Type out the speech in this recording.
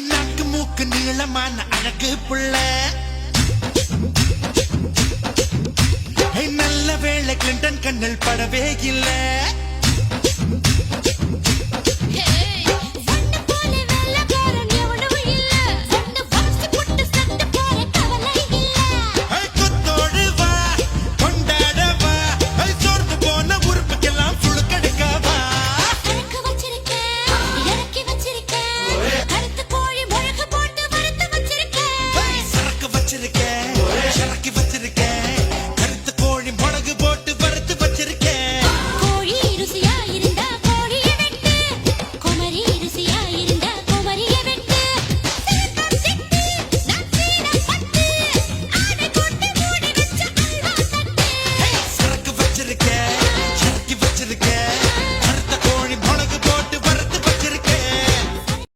நாக்கு மூக்கு நீளமான அழகு புள்ள நல்ல வேளை கிளின்டன் கண்ணில் படவே இல்லை